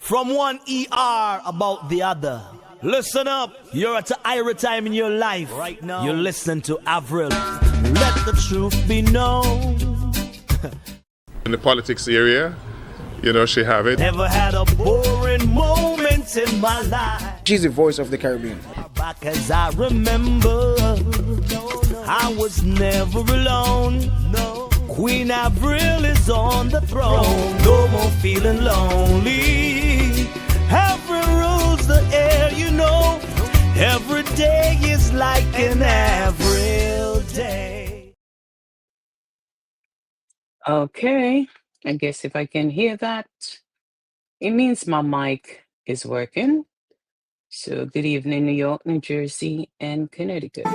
From one ER about the other. Listen up, you're at an ira time in your life. Right now, you're listening to Avril. Let the truth be known. In the politics area, you know, she have it. Never had a boring moment in my life. She's the voice of the Caribbean. Back as I remember, I was never alone. Queen Avril is on the throne. No more feeling lonely. Avril rules the air, you know. Every day is like an Avril day. Okay, I guess if I can hear that, it means my mic is working. So good evening, New York, New Jersey, and Connecticut.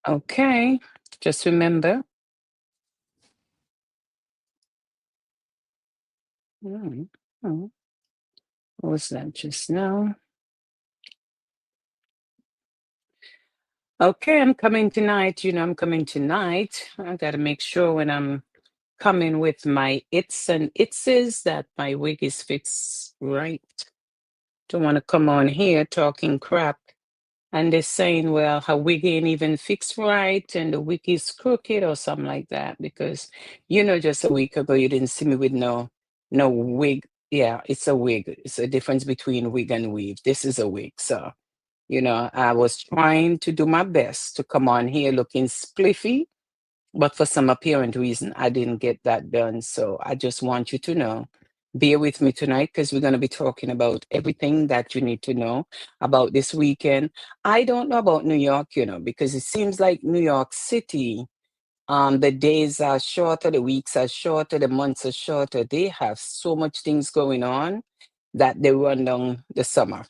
Okay, just remember. What was that just now? Okay, I'm coming tonight. You know, I'm coming tonight. I got to make sure when I'm coming with my its and itses that my wig is fixed right. Don't want to come on here talking crap and they're saying, well, her wig ain't even fixed right and the wig is crooked or something like that. Because, you know, just a week ago, you didn't see me with no wig. Yeah, it's a wig. It's a difference between wig and weave. This is a wig. So, you know, I was trying to do my best to come on here looking spliffy, but for some apparent reason, I didn't get that done. So I just want you to know, bear with me tonight because we're going to be talking about everything that you need to know about this weekend. I don't know about New York, you know, because it seems like New York City, the days are shorter, the weeks are shorter, the months are shorter. They have so much things going on that they run down the summer.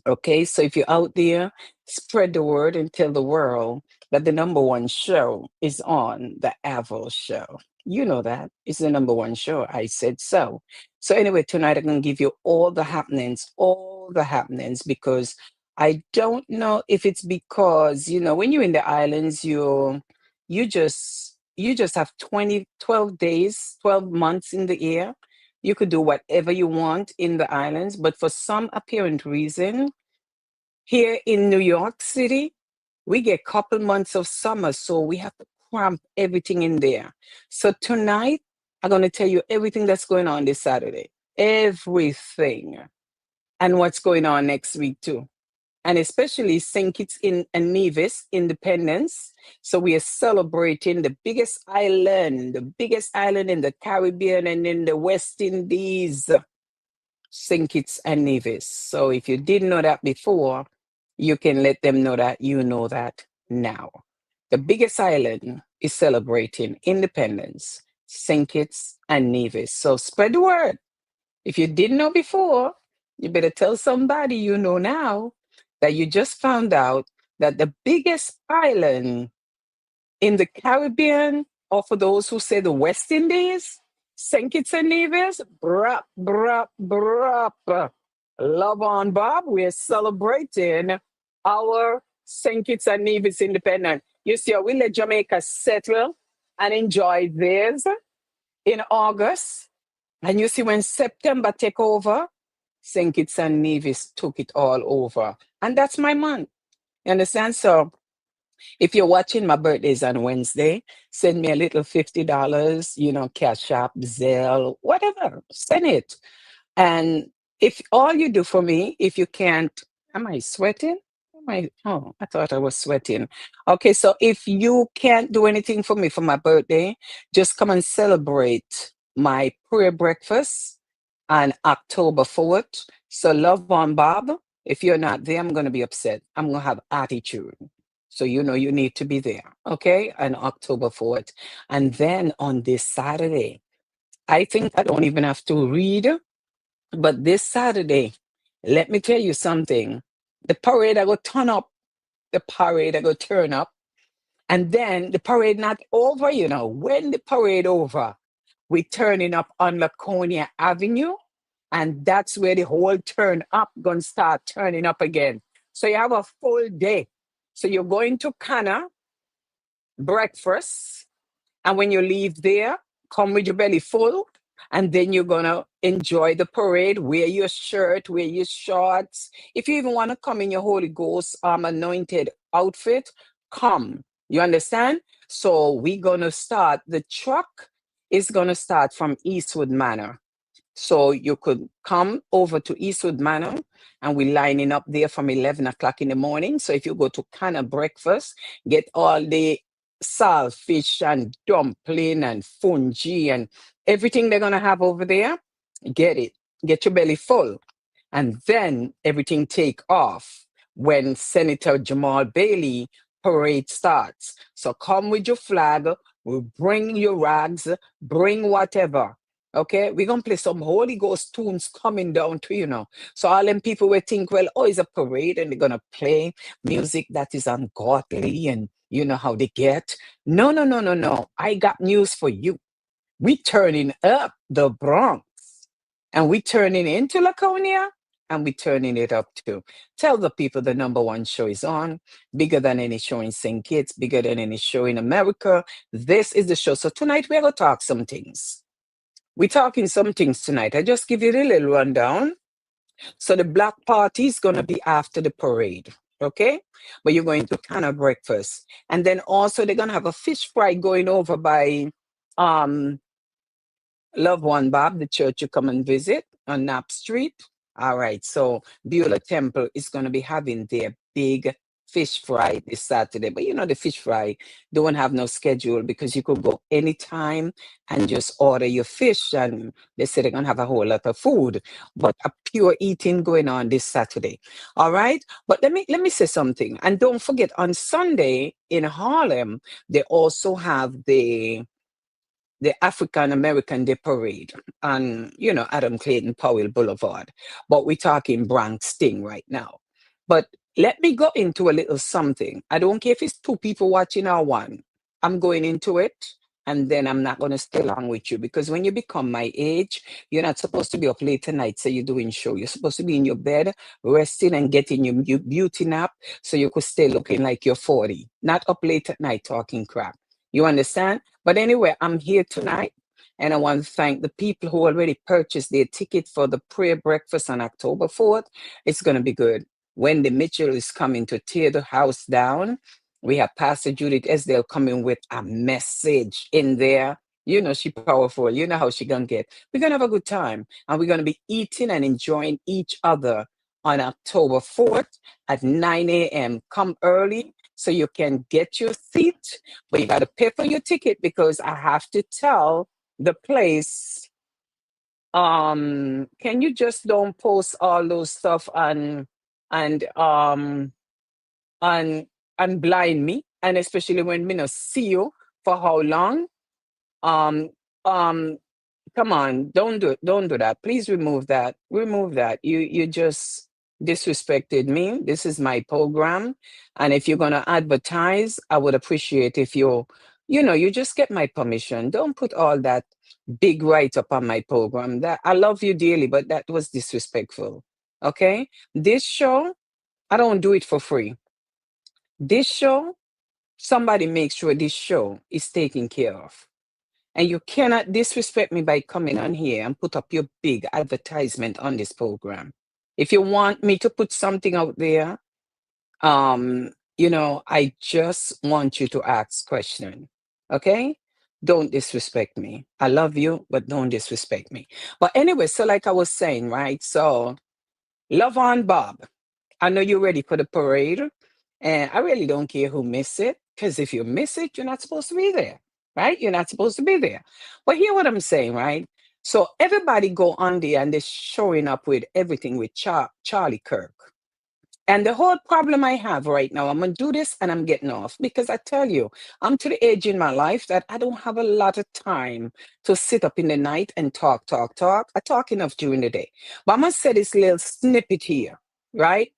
Okay, so if you're out there, spread the word and tell the world that the number one show is on, the Avril Show. You know that. It's the number one show. I said so. So anyway, tonight I'm going to give you all the happenings, because I don't know if it's because, you know, when you're in the islands, you just have 12 days, 12 months in the year. You could do whatever you want in the islands, but for some apparent reason, here in New York City, we get couple months of summer, so we have to cramp everything in there. So tonight, I'm going to tell you everything that's going on this Saturday. Everything. And what's going on next week too. And especially St. Kitts and Nevis Independence. So we are celebrating the biggest island in the Caribbean and in the West Indies, St. Kitts and Nevis. So if you didn't know that before, you can let them know that you know that now. The biggest island is celebrating independence, St. Kitts and Nevis. So spread the word. If you didn't know before, you better tell somebody you know now that you just found out that the biggest island in the Caribbean, or for those who say the West Indies, St. Kitts and Nevis, brap, brap, brap. Love on Bob. We're celebrating our St. Kitts and Nevis independence. You see, we let Jamaica settle and enjoy theirs in August. And you see, when September take over, St. Kitts and Nevis took it all over. And that's my month. You understand? So if you're watching, my birthday's on Wednesday, send me a little $50, you know, Cash App, Zelle, whatever, send it. And if all you do for me, if you can't, am I sweating? I thought I was sweating. Okay, so if you can't do anything for me for my birthday, just come and celebrate my prayer breakfast on October 4th. So love on Bob. If you're not there, I'm going to be upset. I'm going to have attitude. So you know you need to be there, okay? On October 4th. And then on this Saturday, I think I don't even have to read, but this Saturday, let me tell you something. The parade I go turn up, the parade I go turn up, and then the parade not over, you know. When the parade over, we turning up on Laconia Avenue, and that's where the whole turn up gonna start turning up again. So you have a full day. So you're going to Cana, breakfast, and when you leave there, come with your belly full, and then you're gonna enjoy the parade, wear your shirt, wear your shorts. If you even want to come in your Holy Ghost anointed outfit, come. You understand? So we're gonna start. The truck is gonna start from Eastwood Manor. So you could come over to Eastwood Manor, and we're lining up there from 11 o'clock in the morning. So if you go to Canna Breakfast, get all the saltfish and dumpling and fungi and everything they're going to have over there, get it. Get your belly full. And then everything take off when Senator Jamal Bailey parade starts. So come with your flag, we'll bring your rags, bring whatever. Okay, we're gonna play some Holy Ghost tunes coming down to you know. So all them people will think, well, oh, it's a parade and they're gonna play music that is ungodly and you know how they get. No, no, no, no, no. I got news for you. We turning up the Bronx and we turning into Laconia and we turning it up too. Tell the people the number one show is on, bigger than any show in St. Kitts, bigger than any show in America. This is the show. So tonight we're gonna talk some things. We're talking some things tonight. I just give you a little rundown. So the black party is going to be after the parade, okay? But you're going to kind of breakfast. And then also they're going to have a fish fry going over by um Love One Bob, the church you come and visit on Knapp Street. All right, so Beulah Temple is going to be having their big fish fry this Saturday. But you know, the fish fry don't have no schedule because you could go anytime and just order your fish. And they say they're going to have a whole lot of food, but a pure eating going on this Saturday. All right, but let me say something. And don't forget, on Sunday in Harlem, they also have the African American Day Parade on, you know, Adam Clayton Powell Boulevard. But we're talking Bronx thing right now. But let me go into a little something. I don't care if it's two people watching or one. I'm going into it and then I'm not going to stay long with you because when you become my age, you're not supposed to be up late tonight. So you're doing show. You're supposed to be in your bed, resting and getting your beauty nap so you could stay looking like you're 40, not up late at night talking crap. You understand? But anyway, I'm here tonight and I want to thank the people who already purchased their ticket for the prayer breakfast on October 4th. It's going to be good. Wendy Mitchell is coming to tear the house down. We have Pastor Judith Esdale coming with a message in there. You know, she powerful. You know how she gonna get. We're gonna have a good time. And we're gonna be eating and enjoying each other on October 4th at 9 a.m. Come early so you can get your seat, but you gotta pay for your ticket because I have to tell the place. Can you just don't post all those stuff and and and blind me, and especially when me not see you for how long? Um, um, Come on, don't do that. Please remove that. Remove that. You just disrespected me. This is my program, and if you're gonna advertise, I would appreciate if you know, you just get my permission. Don't put all that big write up on my program. That I love you dearly, but that was disrespectful. Okay, this show I don't do it for free. This show, somebody makes sure this show is taken care of. And you cannot disrespect me by coming on here and put up your big advertisement on this program. If you want me to put something out there, you know, I just want you to ask question. Okay? Don't disrespect me. I love you, but don't disrespect me. But anyway, so like I was saying, right? So love on Bob. I know you're ready for the parade. And I really don't care who miss it, because if you miss it, you're not supposed to be there, right? You're not supposed to be there. But hear what I'm saying, right? So everybody go on there and they're showing up with everything with Charlie Kirk. And the whole problem I have right now, I'm going to do this and I'm getting off because I tell you, I'm to the age in my life that I don't have a lot of time to sit up in the night and talk, talk, talk. I talk enough during the day. But I'm going to say this little snippet here, right?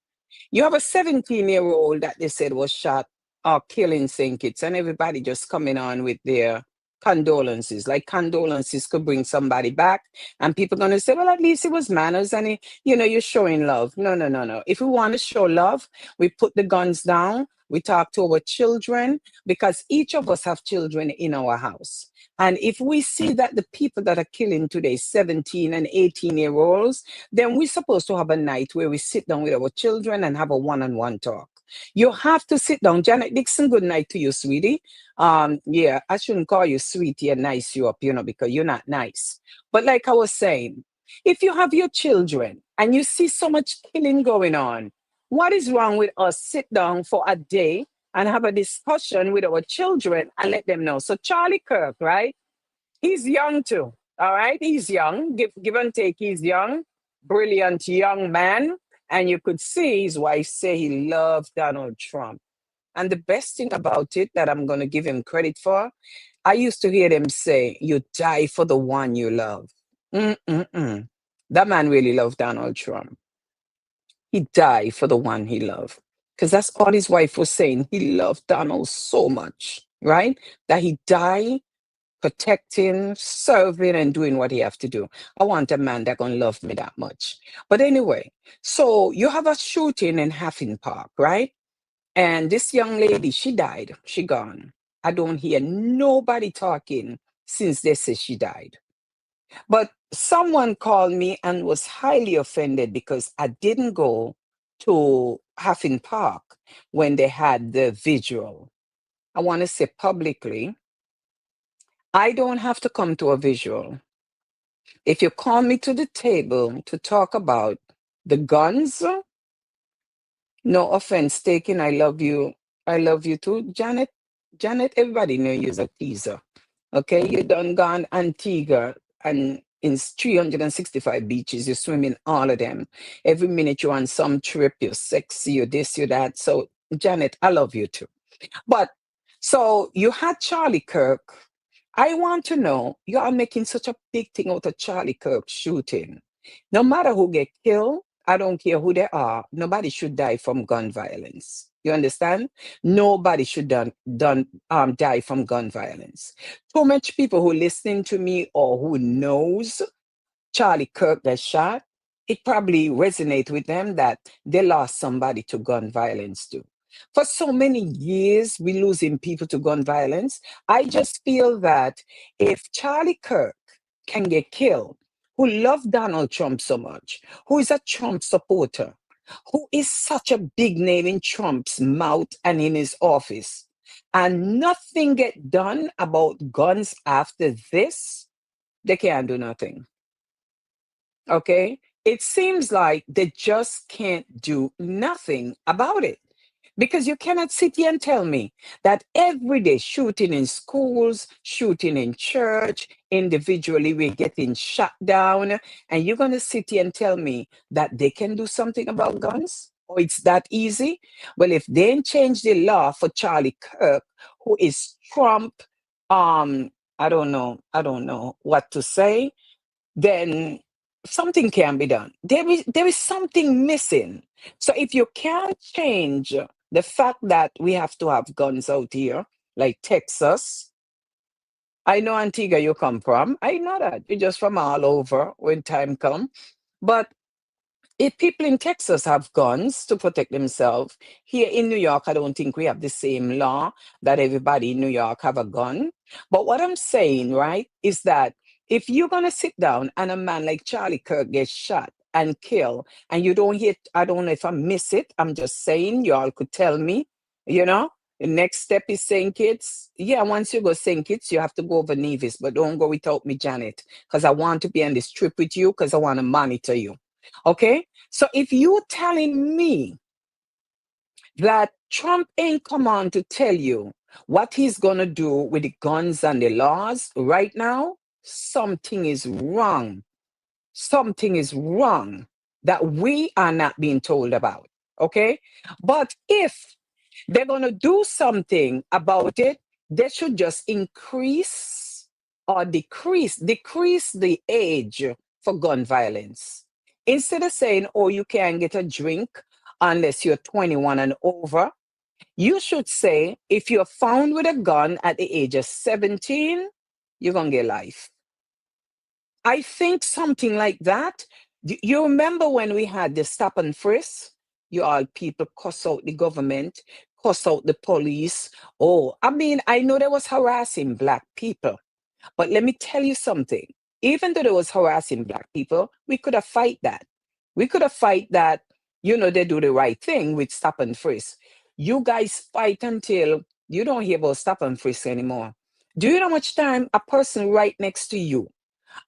You have a 17-year-old that they said was shot or killing St. Kitts, and everybody just coming on with their condolences. Like condolences could bring somebody back, and people gonna say, well, at least it was manners and you're showing love. No, no, no, no. If we want to show love, we put the guns down. We talk to our children because each of us have children in our house. And if we see that the people that are killing today, 17 and 18-year-olds, then we're supposed to have a night where we sit down with our children and have a one-on-one talk. You have to sit down. Janet Dixon, good night to you, sweetie. Yeah, I shouldn't call you sweetie and nice you up, because you're not nice. But like I was saying, if you have your children and you see so much killing going on, what is wrong with us sit down for a day and have a discussion with our children and let them know? So Charlie Kirk, right? He's young too. All right. He's young. Give and take. He's young. Brilliant young man. And you could see his wife say he loved Donald Trump. And the best thing about it that I'm going to give him credit for, I used to hear them say, you die for the one you love. Mm-mm-mm. That man really loved Donald Trump. He died for the one he loved. Because that's all his wife was saying. He loved Donald so much, right? That he died protecting, serving, and doing what he have to do. I want a man that gonna love me that much. But anyway, so you have a shooting in Haffin Park, right? And this young lady, she died. She gone. I don't hear nobody talking since they say she died. But someone called me and was highly offended because I didn't go to Haffin Park when they had the visual. I want to say publicly, I don't have to come to a visual. If you call me to the table to talk about the guns, no offense taken, I love you. I love you too. Janet, everybody know you're a teaser. Okay, you done gone Antigua and in 365 beaches, you swim in all of them. Every minute you're on some trip, you're sexy, you're this, you're that. So, Janet, I love you too. But so you had Charlie Kirk. I want to know, you are making such a big thing out of Charlie Kirk shooting. No matter who get killed, I don't care who they are, nobody should die from gun violence. You understand? Nobody should die from gun violence. Too much people who listening to me or who knows Charlie Kirk that shot, it probably resonate with them that they lost somebody to gun violence too. For so many years, we losing people to gun violence. I just feel that if Charlie Kirk can get killed, who loved Donald Trump so much, who is a Trump supporter, who is such a big name in Trump's mouth and in his office, and nothing get done about guns after this, they can't do nothing. Okay? It seems like they just can't do nothing about it. Because you cannot sit here and tell me that every day shooting in schools, shooting in church, individually we're getting shut down, and you're going to sit here and tell me that they can do something about guns? Or it's that easy? Well, if they ain't change the law for Charlie Kirk, who is Trump, I don't know what to say, then something can be done. There is something missing. So if you can't change the fact that we have to have guns out here, like Texas, I know Antigua you come from. I know that. You're just from all over when time come. But if people in Texas have guns to protect themselves, here in New York, I don't think we have the same law that everybody in New York have a gun. But what I'm saying, right, is that if you're going to sit down and a man like Charlie Kirk gets shot and killed, and you don't hear, I don't know if I miss it, I'm just saying, y'all could tell me, the next step is St. Kitts. Yeah, once you go St. Kitts, you have to go over Nevis, but don't go without me, Janet, because I want to be on this trip with you because I want to monitor you. Okay? So if you're telling me that Trump ain't come on to tell you what he's going to do with the guns and the laws right now, something is wrong. Something is wrong that we are not being told about. Okay? But if they're going to do something about it, they should just increase or decrease the age for gun violence. Instead of saying, oh, you can't get a drink unless you're 21 and over, you should say, if you're found with a gun at the age of 17, you're going to get life. I think something like that. You remember when we had the stop and frisk? You all people cuss out the government, cuss out the police. Oh, I mean, I know there was harassing black people, but let me tell you something. Even though there was harassing black people, we could have fight that. We could have fight that, they do the right thing with stop and frisk. You guys fight until you don't hear about stop and frisk anymore. Do you know how much time a person right next to you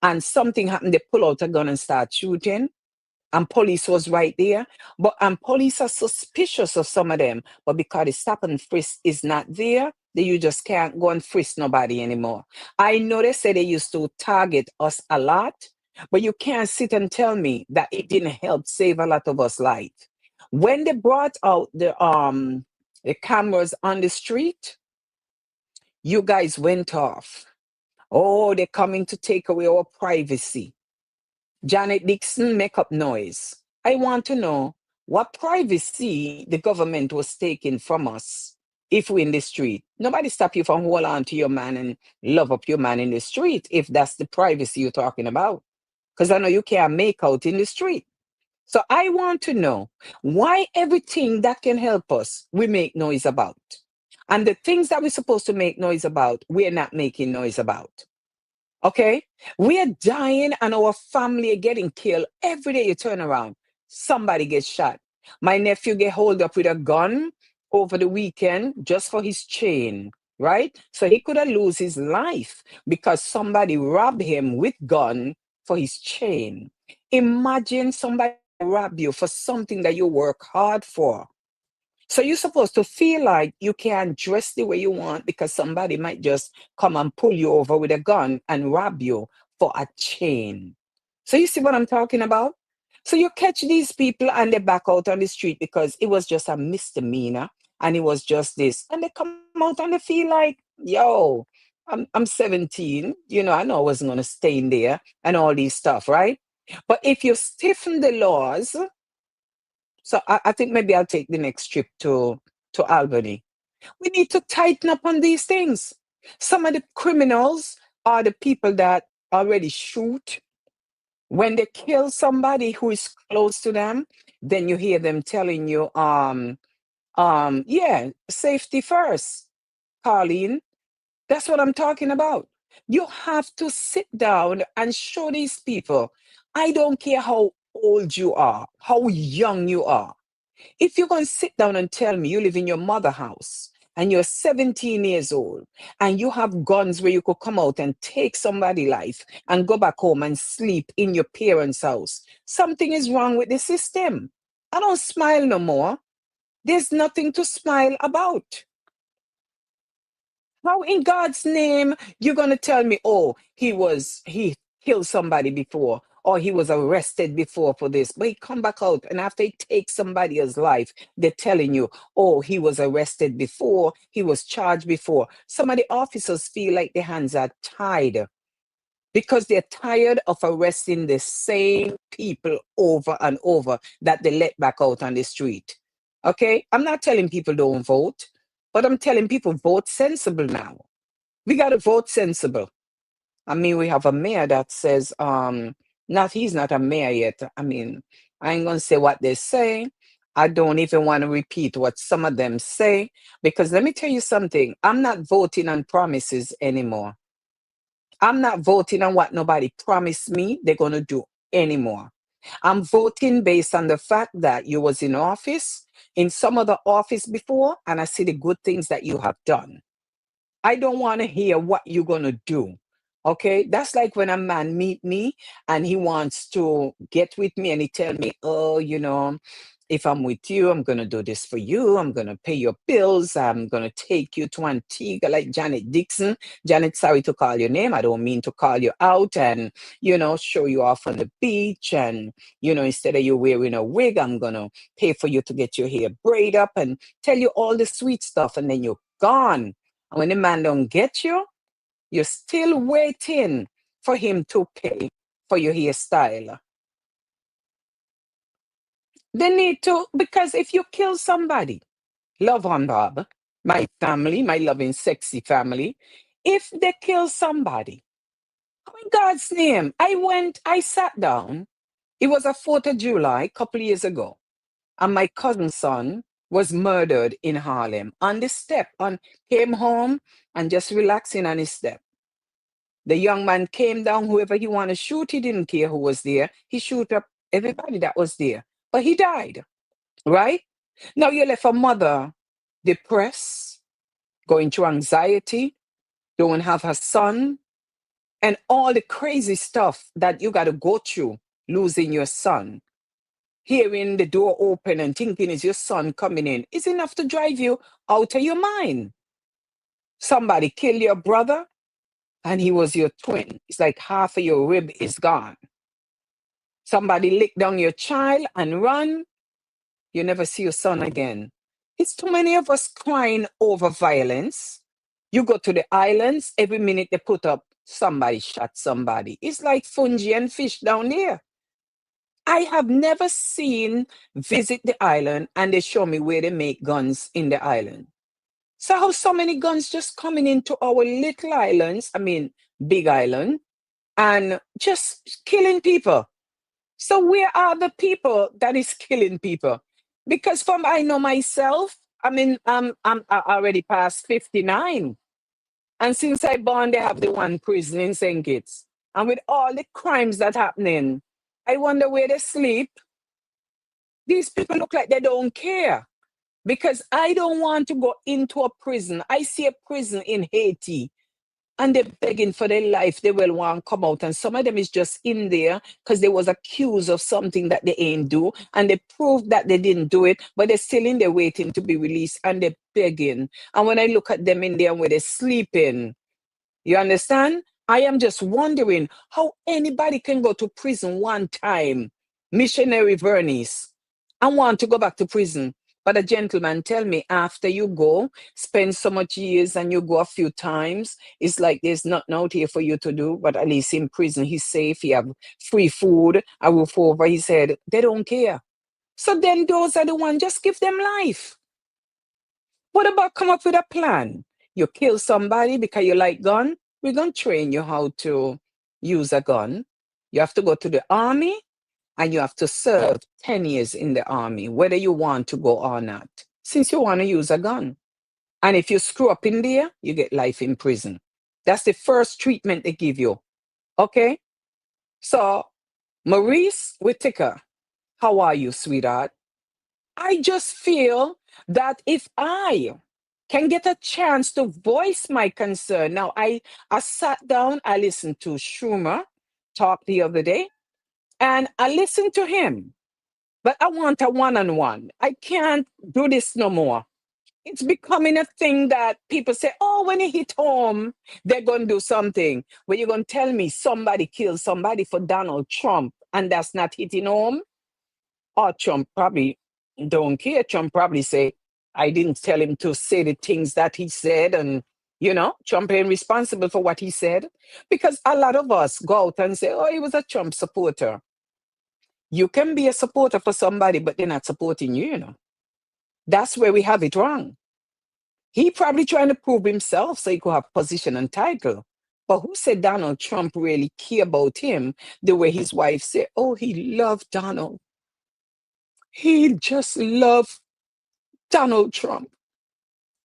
and something happened, they pull out a gun and start shooting, and police was right there. But and police are suspicious of some of them, but because the stop and frisk is not there, then you just can't go and frisk nobody anymore. I know they say they used to target us a lot, but you can't sit and tell me that it didn't help save a lot of us life. When they brought out the cameras on the street, you guys went off. Oh, they're coming to take away our privacy. Janet Dixon, make up noise. I want to know what privacy the government was taking from us if we're in the street. Nobody stop you from hold on to your man and love up your man in the street if that's the privacy you're talking about. Because I know you can't make out in the street. So I want to know why everything that can help us, we make noise about. And the things that we're supposed to make noise about, we're not making noise about. Okay? We are dying and our family are getting killed. Every day you turn around, somebody gets shot. My nephew get hold up with a gun over the weekend just for his chain, right? So he could have lose his life because somebody robbed him with gun for his chain. Imagine somebody rob you for something that you work hard for. So you're supposed to feel like you can't dress the way you want because somebody might just come and pull you over with a gun and rob you for a chain. So you see what I'm talking about? So you catch these people and they back out on the street because it was just a misdemeanor and it was just this. And they come out and they feel like, yo, I'm 17. I know I wasn't going to stay in there and all these stuff, right? But if you stiffen the laws, so I think maybe I'll take the next trip to Albany. We need to tighten up on these things. Some of the criminals are the people that already shoot. When they kill somebody who is close to them, then you hear them telling you, yeah, safety first, Colleen. That's what I'm talking about. You have to sit down and show these people. I don't care how old you are, how young you are. If you're going to sit down and tell me you live in your mother house and you're 17 years old and you have guns where you could come out and take somebody's life and go back home and sleep in your parents' house, something is wrong with the system. I don't smile no more. There's nothing to smile about. How in God's name you're going to tell me, oh, he killed somebody before or he was arrested before for this, but he come back out and after he takes somebody's life, they're telling you, oh, he was arrested before, he was charged before. Some of the officers feel like their hands are tied because they're tired of arresting the same people over and over that they let back out on the street. Okay? I'm not telling people don't vote. But I'm telling people, vote sensible now. We got to vote sensible. I mean, we have a mayor that says, he's not a mayor yet. I mean, I ain't going to say what they say. I don't even want to repeat what some of them say, because let me tell you something. I'm not voting on promises anymore. I'm not voting on what nobody promised me they're going to do anymore. I'm voting based on the fact that you was in office, in some other office before, and I see the good things that you have done. I don't want to hear what you're going to do. Okay? That's like when a man meet me and he wants to get with me and he tell me, oh, If I'm with you, I'm going to do this for you. I'm going to pay your bills. I'm going to take you to Antigua like Janet Dixon. Janet, sorry to call your name. I don't mean to call you out and, show you off on the beach. And, instead of you wearing a wig, I'm going to pay for you to get your hair braid up and tell you all the sweet stuff. And then you're gone. And when the man don't get you, you're still waiting for him to pay for your hairstyle. They need to, because if you kill somebody, love on Bob, my family, my loving, sexy family, if they kill somebody, in God's name, I sat down. It was a 4th of July, a couple of years ago, and my cousin's son was murdered in Harlem on the step, came home and just relaxing on his step. The young man came down, whoever he wanted to shoot, he didn't care who was there. He shoot up everybody that was there, but he died. Right? Now you left a mother depressed, going through anxiety, don't have her son, and all the crazy stuff that you got to go through, losing your son. Hearing the door open and thinking it's your son coming in is enough to drive you out of your mind. Somebody killed your brother and he was your twin. It's like half of your rib is gone. Somebody licked down your child and run. You never see your son again. It's too many of us crying over violence. You go to the islands, every minute they put up somebody shot somebody. It's like fungi and fish down there. I have never visit the island and they show me where they make guns in the island. So how so many guns just coming into our little islands, big island, and just killing people. So where are the people that is killing people? Because I know myself, I'm already past 59. And since I born, they have the one prison in St. Kitts. And with all the crimes that happening, I wonder where they sleep. These people look like they don't care. Because I don't want to go into a prison. I see a prison in Haiti. And they're begging for their life. They will want to come out. And some of them is just in there because they was accused of something that they ain't do. And they proved that they didn't do it. But they're still in there waiting to be released. And they're begging. And when I look at them in there where they're sleeping, you understand? I am just wondering how anybody can go to prison one time, missionary Vernice, and want to go back to prison. But a gentleman tell me after you go, spend so much years and you go a few times, it's like there's nothing out here for you to do, but at least in prison, he's safe, he have free food, a roof over his head. They don't care. So then those are the ones, just give them life. What about come up with a plan? You kill somebody because you like gun, we're going to train you how to use a gun. You have to go to the army, and you have to serve 10 years in the army, whether you want to go or not, since you want to use a gun. And if you screw up in there, you get life in prison. That's the first treatment they give you. Okay? So, Maurice Whitaker, how are you, sweetheart? I just feel that if I can get a chance to voice my concern. Now, I sat down, I listened to Schumer talk the other day, and I listened to him, but I want a one-on-one. I can't do this no more. It's becoming a thing that people say, oh, when it hit home, they're going to do something. Well, you're going to tell me somebody killed somebody for Donald Trump, and that's not hitting home? Or Trump probably don't care. Trump probably say, I didn't tell him to say the things that he said, and Trump ain't responsible for what he said. Because a lot of us go out and say, oh, he was a Trump supporter. You can be a supporter for somebody, but they're not supporting you, That's where we have it wrong. He probably trying to prove himself so he could have position and title. But who said Donald Trump really care about him the way his wife said, oh, he loved Donald. He just loved Donald Trump.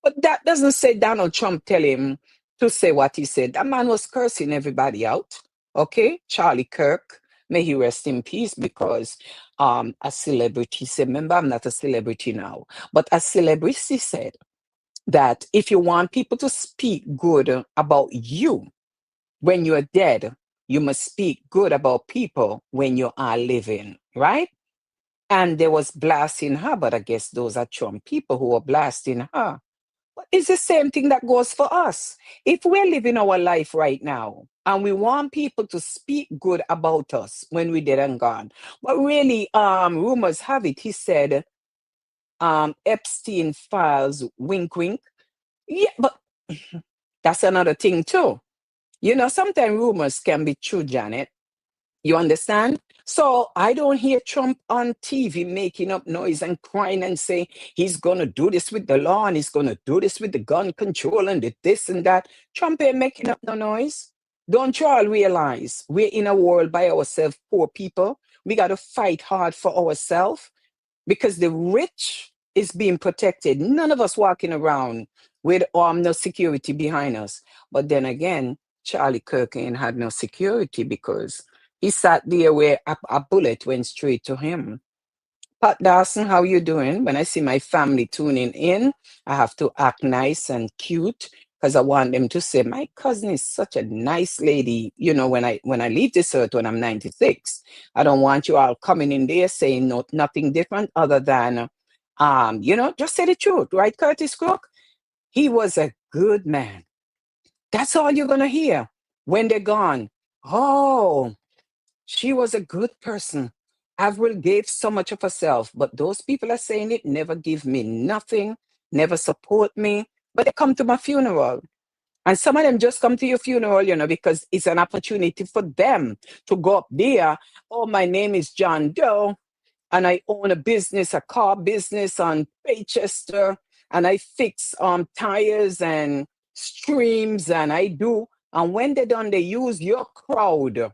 But that doesn't say Donald Trump tell him to say what he said. That man was cursing everybody out. Okay? Charlie Kirk, may he rest in peace, because a celebrity said, remember, I'm not a celebrity now, but a celebrity said that if you want people to speak good about you when you're dead, you must speak good about people when you are living, right? and they was blasting her, but I guess those are Trump people who are blasting her. But it's the same thing that goes for us. If we're living our life right now and we want people to speak good about us when we dead and gone, but really, rumors have it, he said, Epstein files, wink, wink. Yeah, but that's another thing too. You know, sometimes rumors can be true, Janet. You understand? So I don't hear Trump on TV making up noise and crying and saying he's going to do this with the law and he's going to do this with the gun control and the this and that. Trump ain't making up no noise. Don't you all realize we're in a world by ourselves, poor people? We got to fight hard for ourselves because the rich is being protected. None of us walking around with no security behind us. But then again, Charlie Kirk ain't had no security because he sat there where a bullet went straight to him. Pat Dawson, how you doing? When I see my family tuning in, I have to act nice and cute because I want them to say, my cousin is such a nice lady. You know, when I leave this earth when I'm 96, I don't want you all coming in there saying nothing different other than, just say the truth, right, Curtis Crook? He was a good man. That's all you're going to hear when they're gone. Oh, she was a good person. Avril gave so much of herself, but those people are saying it never give me nothing, never support me, but they come to my funeral. And some of them just come to your funeral, because it's an opportunity for them to go up there. Oh, my name is John Doe, and I own a business, a car business on Baychester, and I fix tires and streams, and I do. And when they're done, they use your crowd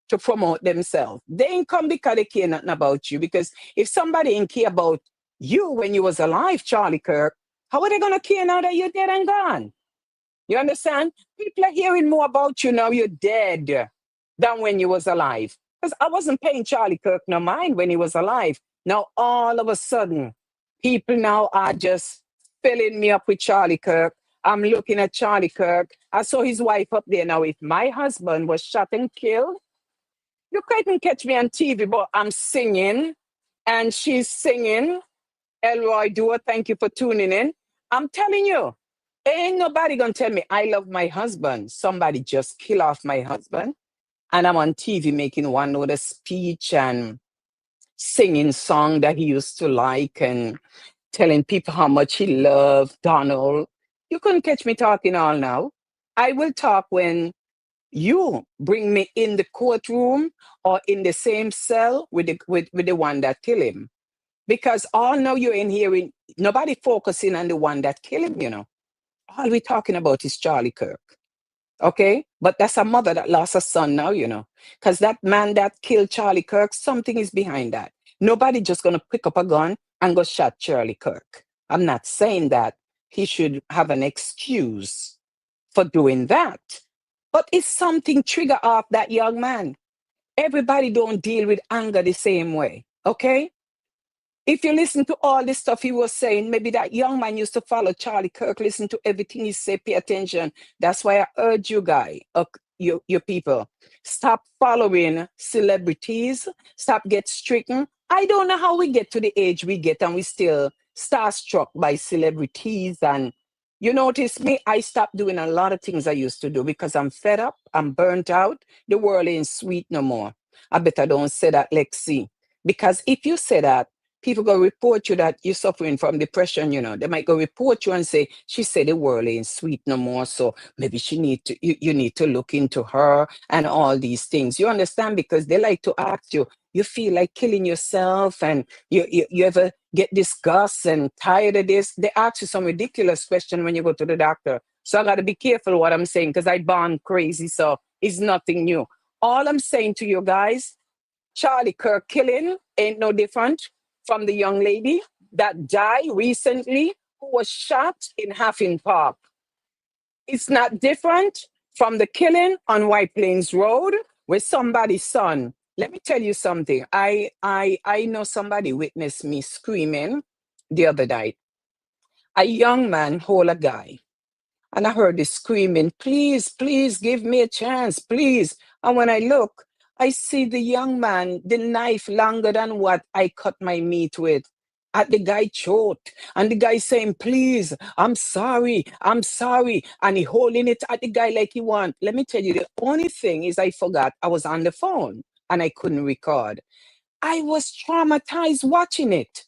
to promote themselves. They ain't come because they care nothing about you. Because if somebody ain't care about you when you was alive, Charlie Kirk, how are they gonna care now that you're dead and gone? You understand? People are hearing more about you now you're dead than when you was alive. Because I wasn't paying Charlie Kirk no mind when he was alive. Now all of a sudden, people now are just filling me up with Charlie Kirk. I'm looking at Charlie Kirk. I saw his wife up there. Now, if my husband was shot and killed, you couldn't catch me on TV, but I'm singing and she's singing. Elroy Dua, thank you for tuning in. I'm telling you, ain't nobody gonna tell me I love my husband. Somebody just kill off my husband. And I'm on TV making one other speech and singing song that he used to like and telling people how much he loved Donald. You couldn't catch me talking all now. I will talk when you bring me in the courtroom or in the same cell with the one that killed him. Because all now you're in hearing, nobody focusing on the one that killed him. All we're talking about is Charlie Kirk. Okay? But that's a mother that lost a son now. Because that man that killed Charlie Kirk, something is behind that. Nobody just going to pick up a gun and go shot Charlie Kirk. I'm not saying that he should have an excuse for doing that. But it's something trigger off that young man. Everybody don't deal with anger the same way. Okay? If you listen to all this stuff he was saying, maybe that young man used to follow Charlie Kirk, listen to everything he said, pay attention. That's why I urge you guys, your people, stop following celebrities, stop get stricken. I don't know how we get to the age we get and we still starstruck by celebrities. And you notice me, I stopped doing a lot of things I used to do because I'm fed up, I'm burnt out. The world ain't sweet no more. I better don't say that, Lexi. Because if you say that, people go report you that you're suffering from depression. They might go report you and say, she said the world ain't sweet no more, so maybe you need to look into her and all these things. You understand? Because they like to ask you feel like killing yourself and you ever get disgust and tired of this? They ask you some ridiculous question when you go to the doctor. So I got to be careful what I'm saying because I born crazy, so it's nothing new. All I'm saying to you guys, Charlie Kirk killing ain't no different from the young lady that died recently who was shot in Haffin Park. It's not different from the killing on White Plains Road with somebody's son. Let me tell you something. I know somebody witnessed me screaming the other night. A young man hold a guy. And I heard this screaming, please, please give me a chance, please. And when I look, I see the young man, the knife longer than what I cut my meat with, at the guy throat. And the guy saying, please, I'm sorry, I'm sorry. And he holding it at the guy like he want. Let me tell you, the only thing is I forgot I was on the phone and I couldn't record. I was traumatized watching it.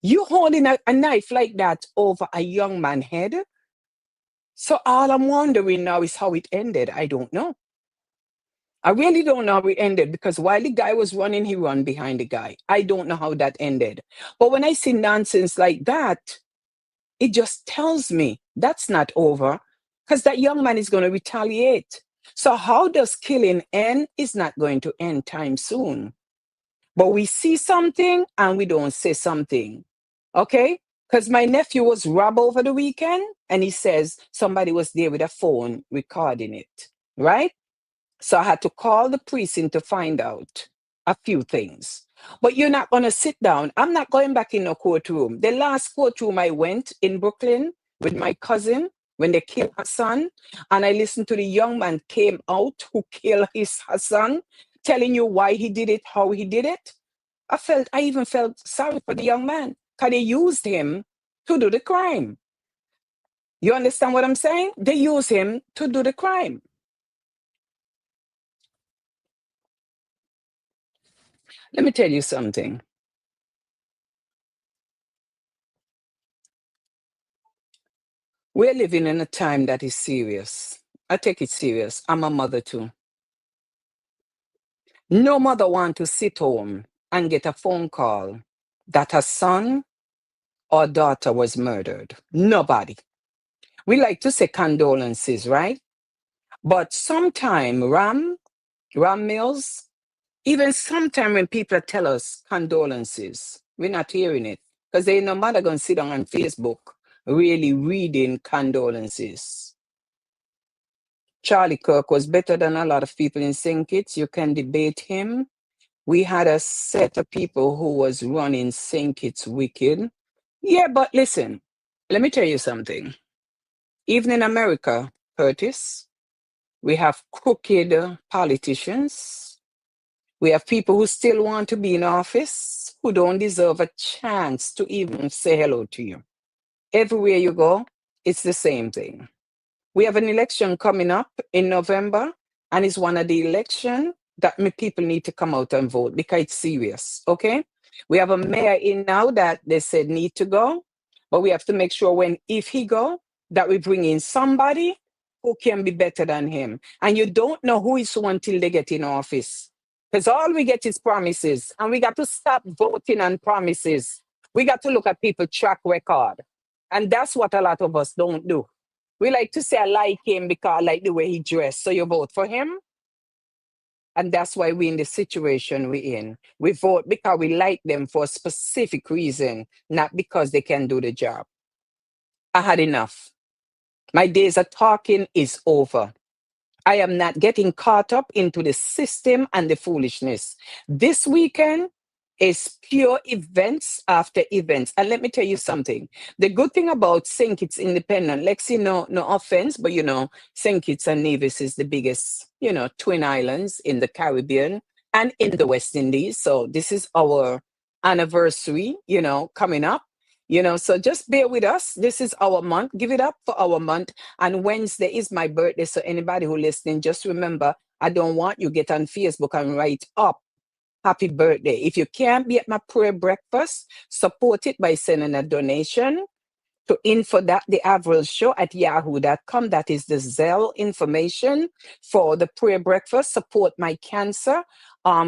You holding a knife like that over a young man's head? So all I'm wondering now is how it ended. I don't know. I really don't know how it ended because while the guy was running, he ran behind the guy. I don't know how that ended. But when I see nonsense like that, it just tells me that's not over because that young man is going to retaliate. So how does killing end? Is not going to end time soon. But we see something and we don't say something. Okay? Because my nephew was robbed over the weekend and he says somebody was there with a phone recording it. Right? So I had to call the precinct to find out a few things. But you're not going to sit down. I'm not going back in a courtroom. The last courtroom I went in Brooklyn with my cousin when they killed her son, and I listened to the young man came out who killed his son, telling you why he did it, how he did it. I even felt sorry for the young man because they used him to do the crime. You understand what I'm saying? They use him to do the crime. Let me tell you something. We're living in a time that is serious. I take it serious. I'm a mother too. No mother wants to sit home and get a phone call that her son or daughter was murdered. Nobody. We like to say condolences, right? But sometime Ram Mills, even sometime when people tell us condolences, we're not hearing it because they no matter going to sit down on Facebook really reading condolences. Charlie Kirk was better than a lot of people in St. Kitts. You can debate him. We had a set of people who was running St. Kitts wicked. Yeah, but listen, let me tell you something. Even in America, Curtis, we have crooked politicians. We have people who still want to be in office, who don't deserve a chance to even say hello to you. Everywhere you go, it's the same thing. We have an election coming up in November, and it's one of the election that people need to come out and vote because it's serious, okay? We have a mayor in now that they said need to go, but we have to make sure if he go, that we bring in somebody who can be better than him. And you don't know who is who until they get in office. Because all we get is promises, and we got to stop voting on promises. We got to look at people's track record. And that's what a lot of us don't do. We like to say I like him because I like the way he dressed. So you vote for him? And that's why we're in the situation we're in. We vote because we like them for a specific reason, not because they can do the job. I had enough. My days of talking is over. I am not getting caught up into the system and the foolishness. This weekend is pure events after events. And let me tell you something. The good thing about St. Kitts Independent, Lexi, no offense, but St. Kitts and Nevis is the biggest, twin islands in the Caribbean and in the West Indies. So this is our anniversary, coming up. So just bear with us. This is our month. Give it up for our month. And Wednesday is my birthday. So anybody who listening, just remember, I don't want you get on Facebook and write up happy birthday. If you can't be at my prayer breakfast, support it by sending a donation to info that the Avril show at yahoo.com. That is the Zelle information for the prayer breakfast. Support my cancer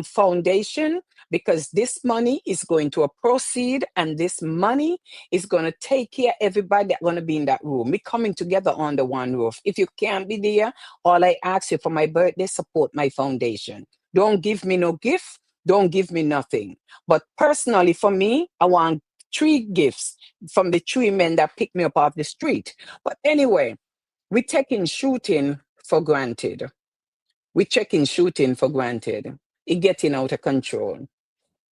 foundation, because this money is going to proceed, and this money is going to take care of everybody that's going to be in that room. We're coming together under one roof. If you can't be there, all I ask you for my birthday, support my foundation. Don't give me no gift. Don't give me nothing. But personally, for me, I want 3 gifts from the 3 men that picked me up off the street. But anyway, we're taking shooting for granted. We're checking shooting for granted. It's getting out of control.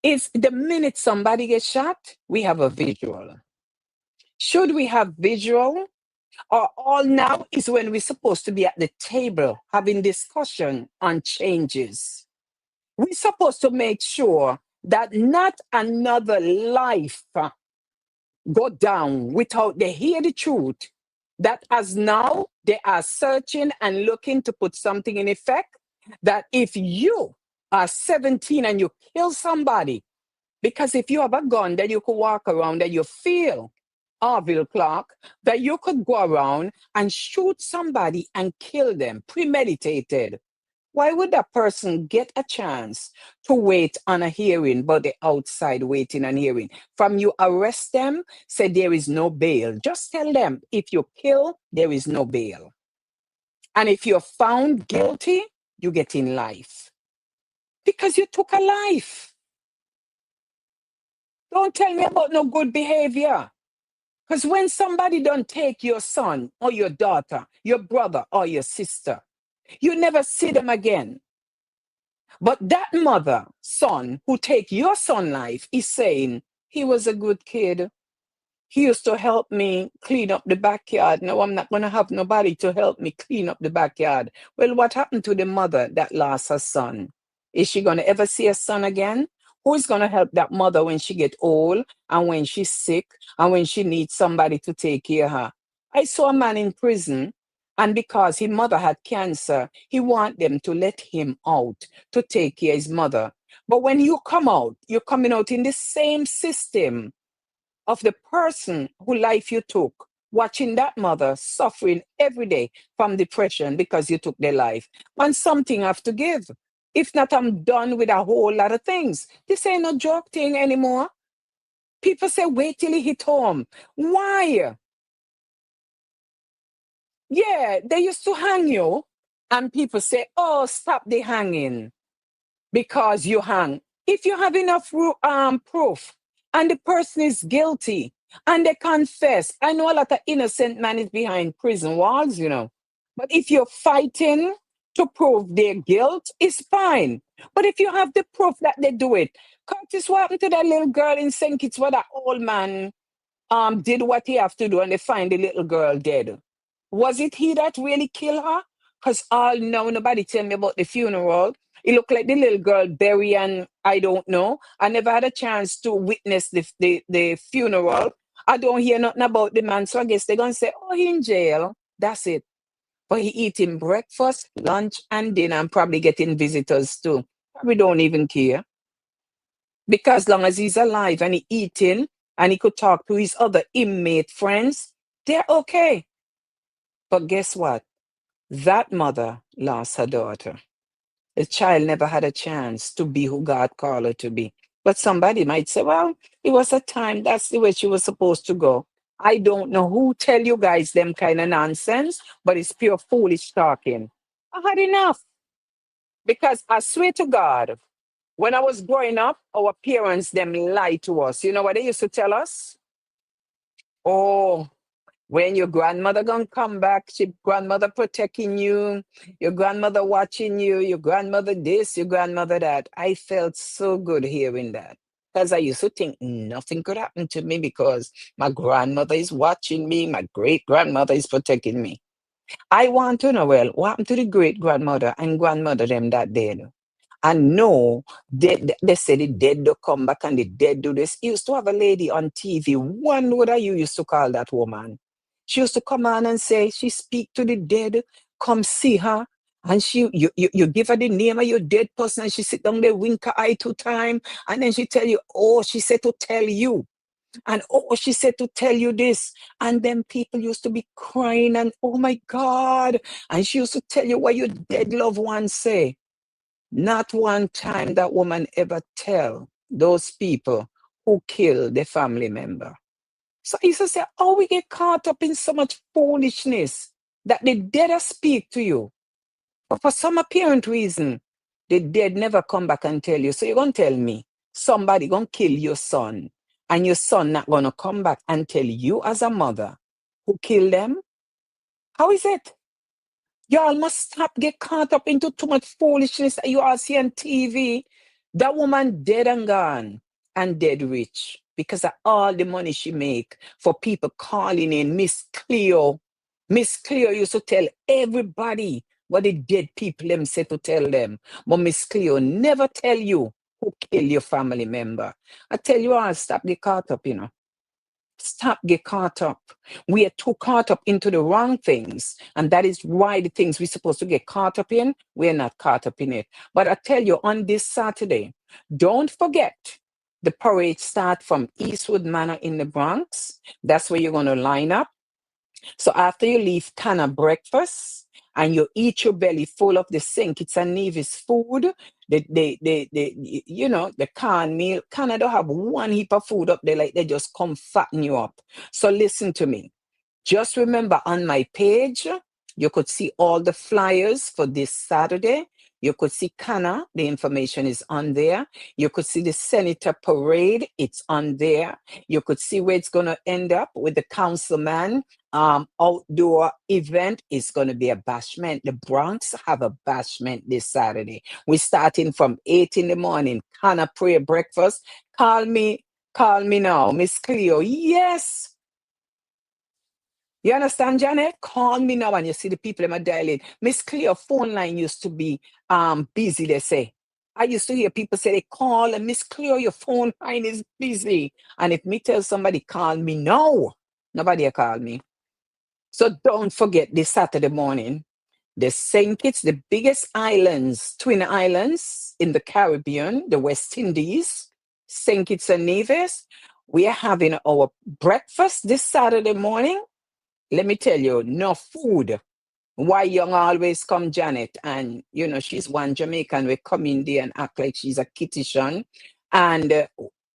It's the minute somebody gets shot, we have a visual. Should we have visual? Or all now is when we're supposed to be at the table having discussion on changes. We're supposed to make sure that not another life go down without they hear the truth. That as now they are searching and looking to put something in effect. That if you are 17 and you kill somebody, because if you have a gun that you could walk around that you feel, Orville Clark, that you could go around and shoot somebody and kill them, premeditated. Why would that person get a chance to wait on a hearing, but the outside waiting on hearing? From you arrest them, say there is no bail. Just tell them if you kill, there is no bail. And if you're found guilty, you get in life. Because you took a life. Don't tell me about no good behavior. Because when somebody don't take your son or your daughter, your brother or your sister, you never see them again. But that mother, son, who take your son life is saying, he was a good kid. He used to help me clean up the backyard. Now I'm not going to have nobody to help me clean up the backyard. Well, what happened to the mother that lost her son? Is she going to ever see her son again? Who is going to help that mother when she get old and when she's sick and when she needs somebody to take care of her? I saw a man in prison, and because his mother had cancer, he want them to let him out to take care of his mother. But when you come out, you're coming out in the same system of the person who life you took, watching that mother suffering every day from depression because you took their life. And something have to give. If not, I'm done with a whole lot of things. This ain't no joke thing anymore. People say, wait till he hit home. Why? Yeah, they used to hang you, and people say, oh, stop the hanging because you hang. If you have enough proof and the person is guilty and they confess, I know a lot of innocent man is behind prison walls, but if you're fighting to prove their guilt, it's fine. But if you have the proof that they do it, Curtis, what happened to that little girl in St. Kitts where that old man did what he have to do and they find the little girl dead? Was it he that really killed her? Because all now nobody tell me about the funeral. It looked like the little girl buried, and I don't know. I never had a chance to witness the funeral. I don't hear nothing about the man, so I guess they're going to say, oh, he in jail. That's it. But he eating breakfast, lunch, and dinner, and probably getting visitors too. We don't even care. Because as long as he's alive and he eating, and he could talk to his other inmate friends, they're okay. But guess what? That mother lost her daughter. The child never had a chance to be who God called her to be. But somebody might say, well, it was a time, that's the way she was supposed to go. I don't know who tell you guys them kind of nonsense, but it's pure foolish talking. I had enough. Because I swear to God, when I was growing up, our parents, them lied to us. You know what they used to tell us? Oh, when your grandmother gonna come back, your grandmother protecting you, your grandmother watching you, your grandmother this, your grandmother that. I felt so good hearing that. Because I used to think nothing could happen to me because my grandmother is watching me, my great grandmother is protecting me. I want to know, well, what happened to the great grandmother and grandmother them that dead? And no, they say the dead do come back and the dead do this. You used to have a lady on TV. One word you used to call that woman. She used to come on and say, she speak to the dead, come see her. And you give her the name of your dead person and she sit down there, wink her eye 2 times. And then she tell you, oh, she said to tell you. And oh, she said to tell you this. And then people used to be crying and oh my God. And she used to tell you what your dead loved ones say. Not one time that woman ever tell those people who killed their family member. So I used to say, oh, we get caught up in so much foolishness that the dead speak to you. But for some apparent reason, the dead never come back and tell you. So you're going to tell me somebody going to kill your son and your son not going to come back and tell you as a mother who killed them? How is it? Y'all must stop get caught up into too much foolishness that you all see on TV. That woman dead and gone and dead rich because of all the money she make for people calling in Miss Cleo. Miss Cleo used to tell everybody what the dead people them say to tell them. But Miss Cleo never tell you who kill your family member. I tell you all, stop get caught up, you know. Stop get caught up. We are too caught up into the wrong things. And that is why the things we're supposed to get caught up in, we're not caught up in it. But I tell you, on this Saturday, don't forget the parade start from Eastwood Manor in the Bronx. That's where you're going to line up. So after you leave Canna breakfast and you eat your belly full of the St. Kitts and Nevis food, the cornmeal, Canada have one heap of food up there, like they just come fatten you up. So listen to me. Just remember, on my page, you could see all the flyers for this Saturday. You could see Canna, the information is on there. You could see the Senator Parade, it's on there. You could see where it's going to end up with the councilman. Outdoor event is going to be a bashment. The Bronx have a bashment this Saturday. We're starting from 8 in the morning. Canna prayer breakfast. Call me now, Miss Cleo. Yes. You understand, Janet? Call me now and you see the people in my dialing. Miss Cleo phone line used to be busy, they say. I used to hear people say they call and Miss Cleo, your phone line is busy. And if me tell somebody call me now, nobody will call me. So don't forget this Saturday morning, the St. Kitts, the biggest islands, twin islands in the Caribbean, the West Indies, St. Kitts and Nevis. We are having our breakfast this Saturday morning. Let me tell you, no food. Why young always come, Janet? And, she's one Jamaican. We come in there and act like she's a kittishon. And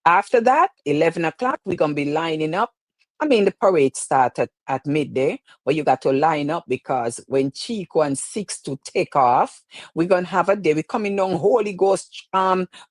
after that, 11 o'clock, we're going to be lining up. I mean, the parade started at midday, but you got to line up because when Chico and Six to take off, we're going to have a day. We're coming down, Holy Ghost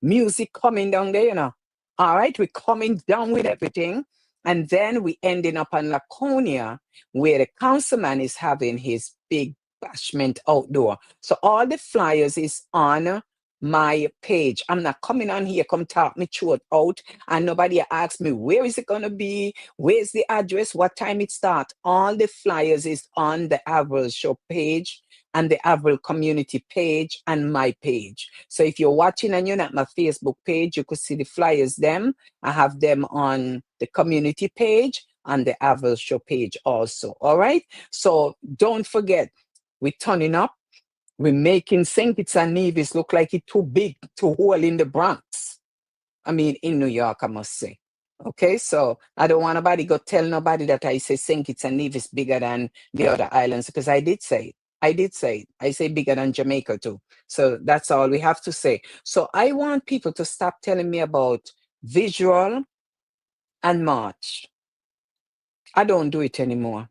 music coming down there, All right, we're coming down with everything. And then we ending up on Laconia, where the councilman is having his big bashment outdoor. So all the flyers is on my page. I'm not coming on here, come talk me through it out. And nobody asks me, where is it going to be? Where's the address? What time it starts? All the flyers is on the Avril Show page and the Avril community page and my page. So if you're watching and you're not my Facebook page, you could see the flyers them. I have them on the community page and the Avril Show page also. All right. So don't forget, we're turning up. We're making St. Kitts and Nevis look like it's too big to hold in the Bronx. I mean, in New York, I must say. Okay, so I don't want nobody go tell nobody that I say St. Kitts and Nevis bigger than the other islands, because I did say it. I say bigger than Jamaica too. So that's all we have to say. So I want people to stop telling me about visual and march. I don't do it anymore.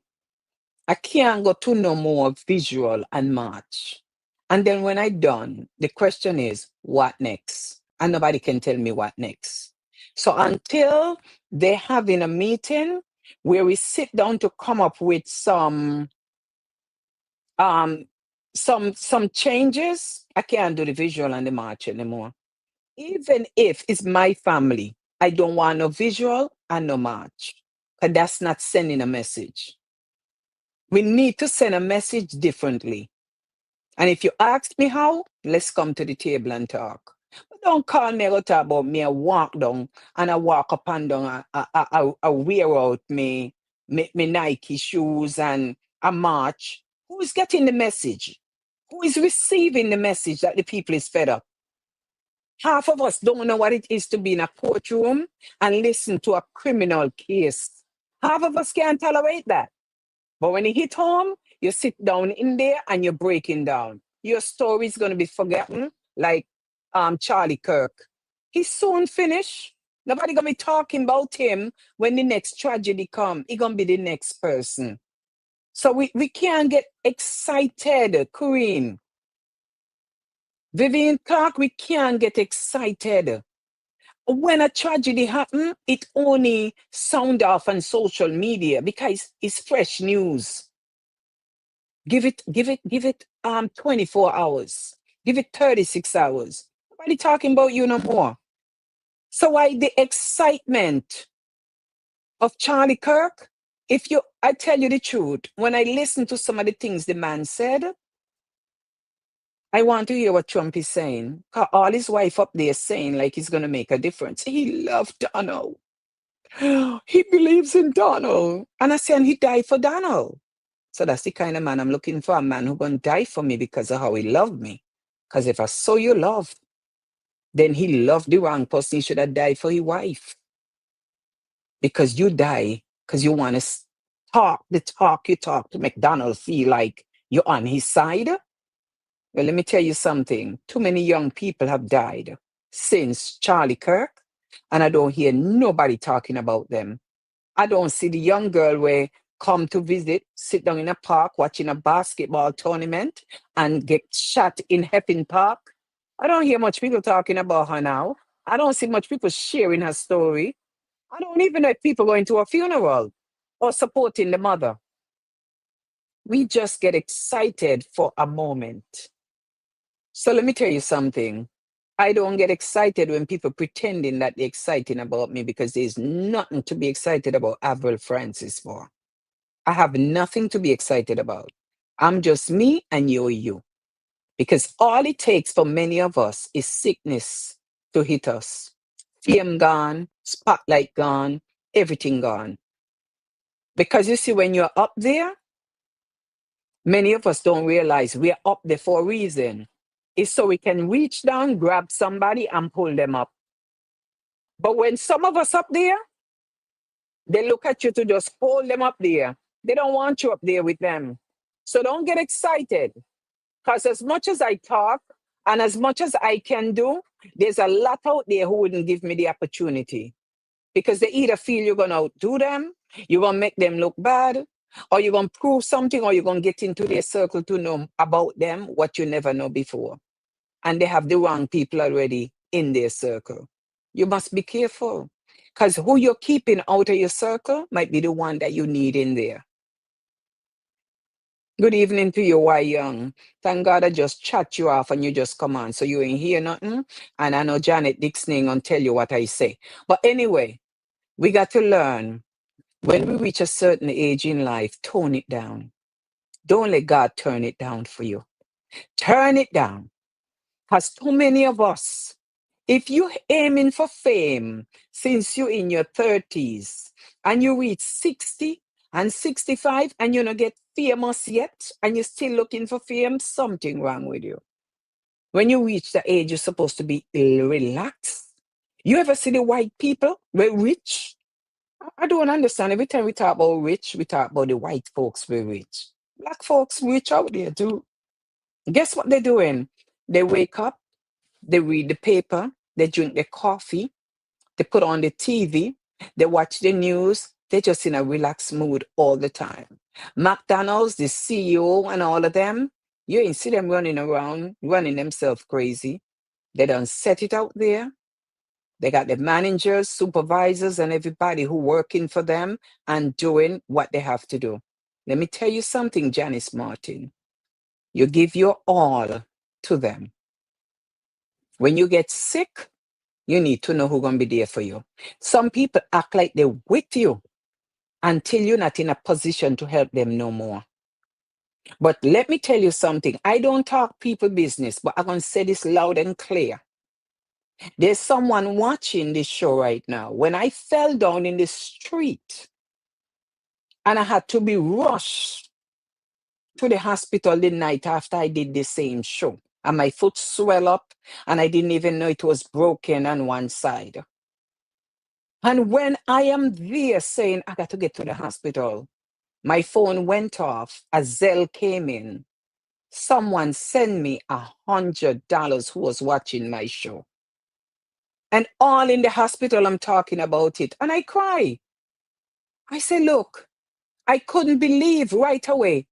I can't go to no more visual and march. And then when I'm done, the question is, what next? And nobody can tell me what next. So until they're having a meeting where we sit down to come up with some changes, I can't do the visual and the march anymore. Even if it's my family, I don't want no visual and no march. Because that's not sending a message. We need to send a message differently. And if you ask me how, let's come to the table and talk. But don't call me to talk about me. I walk down and I walk up and down. I wear out me Nike shoes and I march. Who is getting the message? Who is receiving the message that the people is fed up? Half of us don't know what it is to be in a courtroom and listen to a criminal case. Half of us can't tolerate that. But when you hit home, you sit down in there and you're breaking down. Your story is going to be forgotten, like Charlie Kirk. He's soon finished. Nobody going to be talking about him when the next tragedy comes. He's going to be the next person. So we can't get excited, Corinne. Vivian Clark, we can't get excited. When a tragedy happens, it only sound off on social media because it's fresh news. Give it 24 hours. Give it 36 hours. Nobody talking about you no more. So why the excitement of Charlie Kirk? I tell you the truth, when I listen to some of the things the man said, I want to hear what Trump is saying. 'Cause all his wife up there saying like he's going to make a difference. He loved Donald. He believes in Donald. And I say, and he died for Donald. So that's the kind of man I'm looking for, a man who's going to die for me because of how he loved me. Because if I saw you love, then he loved the wrong person. He should have died for his wife. Because you die because you want to talk the talk you talk to make Donald feel like you're on his side. Well, let me tell you something. Too many young people have died since Charlie Kirk, and I don't hear nobody talking about them. I don't see the young girl where come to visit, sit down in a park watching a basketball tournament and get shot in Heffin Park. I don't hear much people talking about her now. I don't see much people sharing her story. I don't even know if people going to a funeral or supporting the mother. We just get excited for a moment. So let me tell you something. I don't get excited when people pretending that they're exciting about me because there's nothing to be excited about Avril Francis for. I have nothing to be excited about. I'm just me and you're you. Because all it takes for many of us is sickness to hit us. Fame gone, spotlight gone, everything gone. Because you see, when you're up there, many of us don't realize we're up there for a reason. It's so we can reach down, grab somebody, and pull them up. But when some of us up there, they look at you to just hold them up there. They don't want you up there with them. So don't get excited. Because as much as I talk and as much as I can do, there's a lot out there who wouldn't give me the opportunity. Because they either feel you're going to outdo them, you're going to make them look bad, or you're going to prove something, or you're going to get into their circle to know about them what you never know before. And they have the wrong people already in their circle. You must be careful. Because who you're keeping out of your circle might be the one that you need in there. Good evening to you, Why Young. Thank God I just chat you off and you just come on. So you ain't hear nothing. And I know Janet Dixon ain't gonna tell you what I say. But anyway, we got to learn when we reach a certain age in life, tone it down. Don't let God turn it down for you. Turn it down. Because too many of us, if you're aiming for fame since you're in your 30s and you reach 60 and 65 and you don't get famous yet and you're still looking for fame, something wrong with you. When you reach the age you're supposed to be relaxed. You ever see the white people? We're rich. I don't understand. Every time we talk about rich, we talk about the white folks we're rich. Black folks rich out there too. Guess what they're doing? They wake up, they read the paper, they drink their coffee, they put on the TV, they watch the news, they're just in a relaxed mood all the time. McDonald's, the CEO and all of them, you ain't see them running around, running themselves crazy. They done set it out there. They got the managers, supervisors, and everybody who working for them and doing what they have to do. Let me tell you something, Janice Martin. You give your all to them. When you get sick, you need to know who's going to be there for you. Some people act like they're with you until you're not in a position to help them no more. But let me tell you something. I don't talk people business, but I'm going to say this loud and clear. There's someone watching this show right now. When I fell down in the street and I had to be rushed to the hospital the night after I did the same show, and my foot swelled up and I didn't even know it was broken on one side. And when I am there saying, I got to get to the hospital, my phone went off, a Zelle came in. Someone sent me $100 who was watching my show. And all in the hospital, I'm talking about it. And I cry. I say, look, I couldn't believe right away.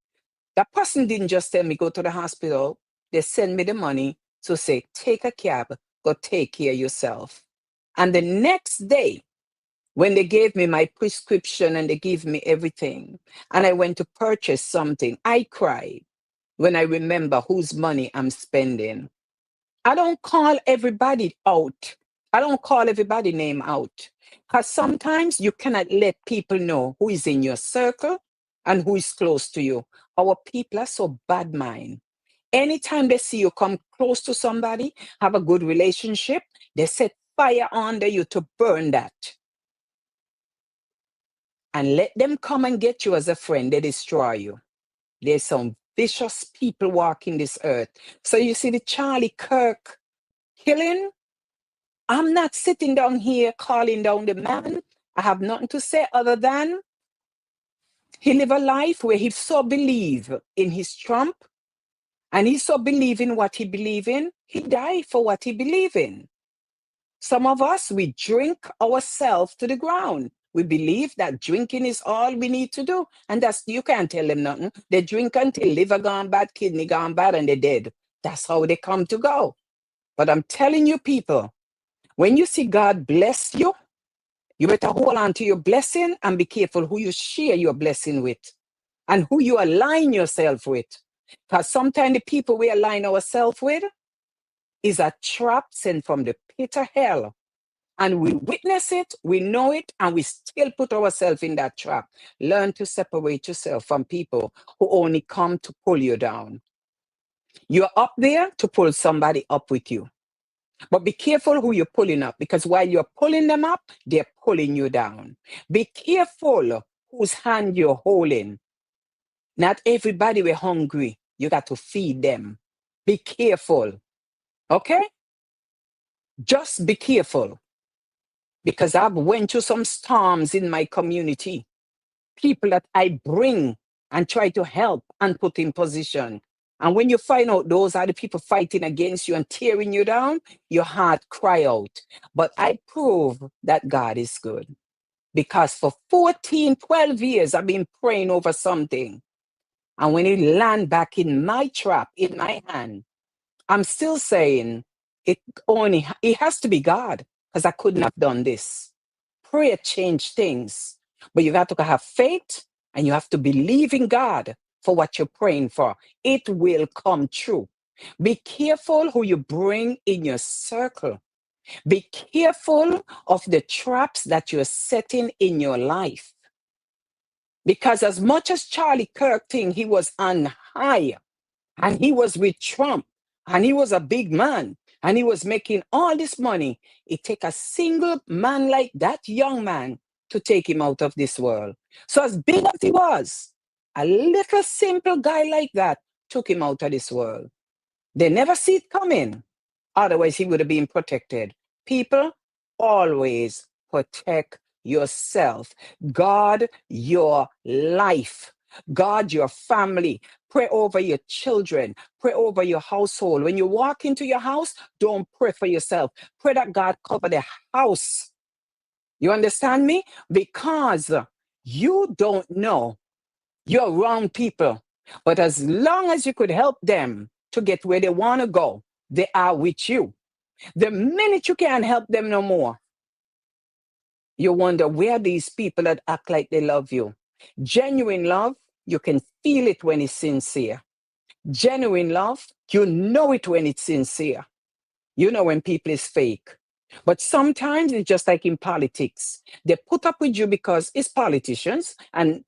That person didn't just tell me go to the hospital. They sent me the money to say, take a cab, go take care of yourself. And the next day, when they gave me my prescription and they gave me everything, and I went to purchase something, I cried when I remember whose money I'm spending. I don't call everybody out. I don't call everybody name out. Because sometimes you cannot let people know who is in your circle and who is close to you. Our people are so bad mind. Anytime they see you come close to somebody, have a good relationship, they set fire under you to burn that. And let them come and get you as a friend. They destroy you. There's some vicious people walking this earth. So you see the Charlie Kirk killing? I'm not sitting down here calling down the man. I have nothing to say other than he live a life where he so believe in his Trump and he so believe in what he believe in. He died for what he believe in. Some of us, we drink ourselves to the ground. We believe that drinking is all we need to do. And that's, you can't tell them nothing. They drink until liver gone bad, kidney gone bad, and they're dead. That's how they come to go. But I'm telling you, people, when you see God bless you, you better hold on to your blessing and be careful who you share your blessing with and who you align yourself with. Because sometimes the people we align ourselves with is a trap sent from the pit of hell. And we witness it, we know it, and we still put ourselves in that trap. Learn to separate yourself from people who only come to pull you down. You're up there to pull somebody up with you. But be careful who you're pulling up, because while you're pulling them up, they're pulling you down. Be careful whose hand you're holding. Not everybody we're hungry. You got to feed them. Be careful. Okay? Just be careful. Because I've went through some storms in my community. People that I bring and try to help and put in position. And when you find out those are the people fighting against you and tearing you down, your heart cry out. But I prove that God is good. Because for 14, 12 years, I've been praying over something. And when it land back in my trap, in my hand, I'm still saying it has to be God, because I couldn't have done this. Prayer changed things. But you have to have faith and you have to believe in God for what you're praying for. It will come true. Be careful who you bring in your circle. Be careful of the traps that you're setting in your life. Because as much as Charlie Kirk think he was on high and he was with Trump and he was a big man and he was making all this money, it take a single man like that young man to take him out of this world. So as big as he was, a little simple guy like that took him out of this world. They never see it coming. Otherwise, he would have been protected. People, always protect yourself. Guard your life. Guard your family. Pray over your children. Pray over your household. When you walk into your house, don't pray for yourself. Pray that God cover the house. You understand me? Because you don't know. You're around people. But as long as you could help them to get where they want to go, they are with you. The minute you can't help them no more, you wonder where these people that act like they love you. Genuine love, you can feel it when it's sincere. Genuine love, you know it when it's sincere. You know when people is fake. But sometimes it's just like in politics. They put up with you because it's politicians. And,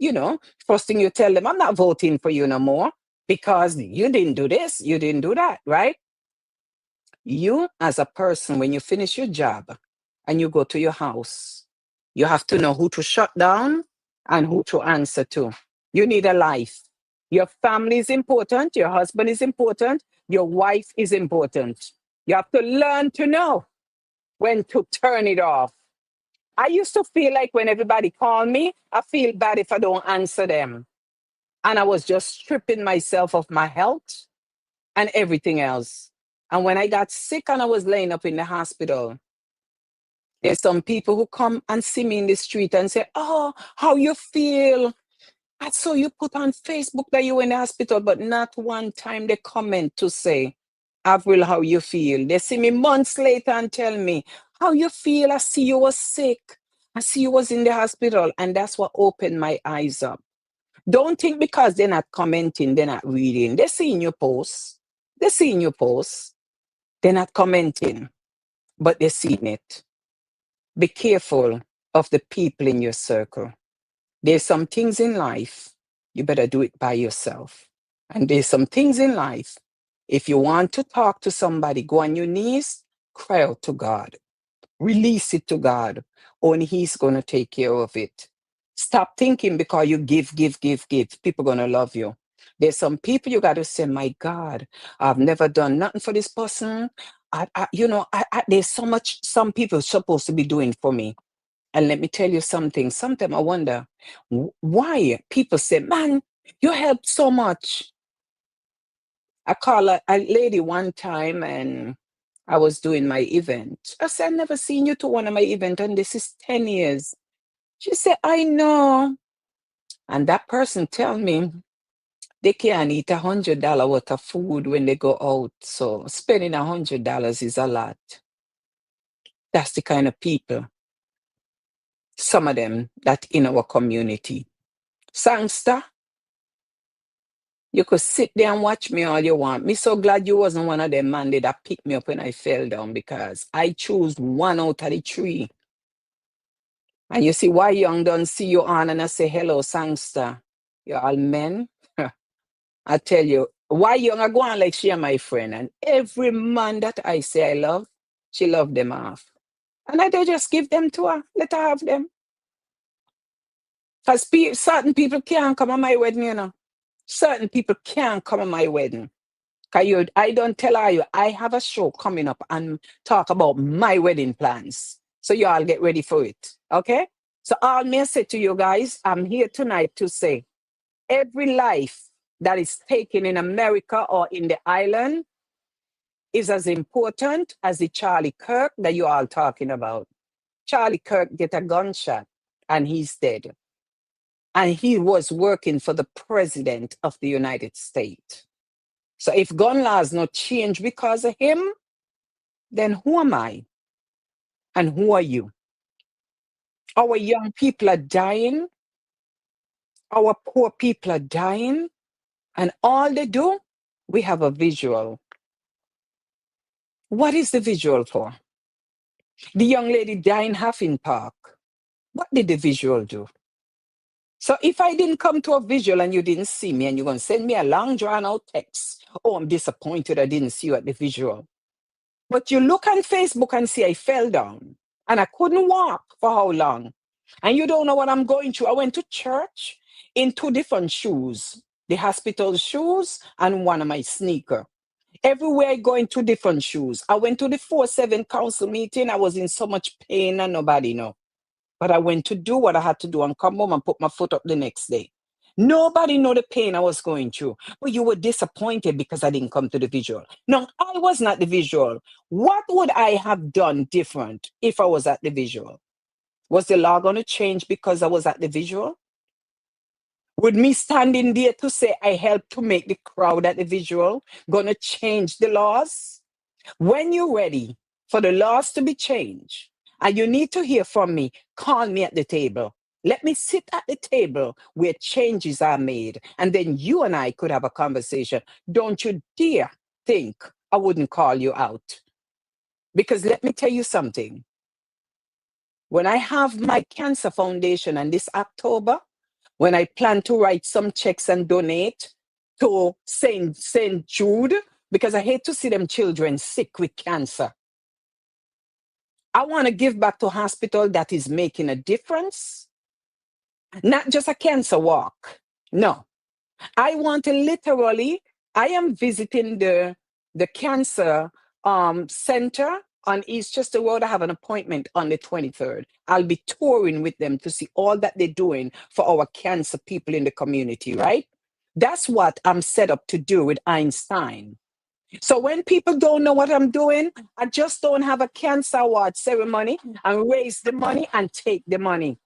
first thing you tell them, I'm not voting for you no more because you didn't do this, you didn't do that, right? You as a person, when you finish your job and you go to your house, you have to know who to shut down and who to answer to. You need a life. Your family is important. Your husband is important. Your wife is important. You have to learn to know when to turn it off. I used to feel like when everybody called me, I feel bad if I don't answer them. And I was just stripping myself of my health and everything else. And when I got sick and I was laying up in the hospital, there's some people who come and see me in the street and say, "Oh, how you feel? I saw you put on Facebook that you were in the hospital," but not one time they comment to say, "Avril, how you feel?" They see me months later and tell me, "How you feel? I see you was sick. I see you was in the hospital." And that's what opened my eyes up. Don't think because they're not commenting, they're not reading. They're seeing your posts. They're seeing your posts. They're not commenting, but they're seeing it. Be careful of the people in your circle. There's some things in life, you better do it by yourself. And there's some things in life, If you want to talk to somebody, go on your knees, cry out to God, release it to God. Only He's going to take care of it. Stop thinking because you give, people going to love you. There's some people you got to say, my God, I've never done nothing for this person. There's so much some people supposed to be doing for me. And let me tell you something. Sometimes I wonder why people say, man, you helped so much. I call a lady one time and I was doing my event. I said, I never seen you to one of my events, and this is 10 years. She said, I know. And that person tell me they can't eat $100 worth of food when they go out. So spending $100 is a lot. That's the kind of people, some of them, that in our community. Sangster, you could sit there and watch me all you want. Me so glad you wasn't one of them man that picked me up when I fell down, because I choose one out of the three. And you see why young don't see you on and I say, hello, sangster. You're all men. I tell you, why young I go on like she and my friend. And every man that I say I love, she love them off. And I do just give them to her. Let her have them. Because certain people can't come on my wedding, you know. Certain people can't come on my wedding. I don't tell her I have a show coming up and talk about my wedding plans. So you all get ready for it. Okay? So all me say to you guys, I'm here tonight to say every life that is taken in America or in the island is as important as the Charlie Kirk that you all talking about. Charlie Kirk get a gunshot and he's dead. And he was working for the president of the United States. So if gun laws not change because of him, then who am I? And who are you? Our young people are dying. Our poor people are dying. And all they do, we have a visual. What is the visual for? The young lady died in Haffin Park. What did the visual do? So if I didn't come to a visual and you didn't see me and you're going to send me a long drawn out text, oh, I'm disappointed I didn't see you at the visual. But you look on Facebook and see I fell down and I couldn't walk for how long? And you don't know what I'm going through. I went to church in 2 different shoes, the hospital shoes and one of my sneaker. Everywhere I go in 2 different shoes. I went to the 4-7 council meeting. I was in so much pain and nobody know. But I went to do what I had to do and come home and put my foot up the next day. Nobody know the pain I was going through. But you were disappointed because I didn't come to the visual. No, I was not the visual. What would I have done different if I was at the visual? Was the law going to change because I was at the visual? Would me standing there to say I helped to make the crowd at the visual going to change the laws? When you're ready for the laws to be changed and you need to hear from me, call me at the table. Let me sit at the table where changes are made, and then you and I could have a conversation. Don't you dare think I wouldn't call you out. Because let me tell you something. When I have my cancer foundation and this October, when I plan to write some checks and donate to St. Jude, because I hate to see them children sick with cancer. I want to give back to a hospital that is making a difference. Not just a cancer walk. No. I want to literally, I am visiting the cancer center on Eastchester Road. I have an appointment on the 23rd. I'll be touring with them to see all that they're doing for our cancer people in the community, right? That's what I'm set up to do with Einstein. So when people don't know what I'm doing, I just don't have a cancer award ceremony and raise the money and take the money.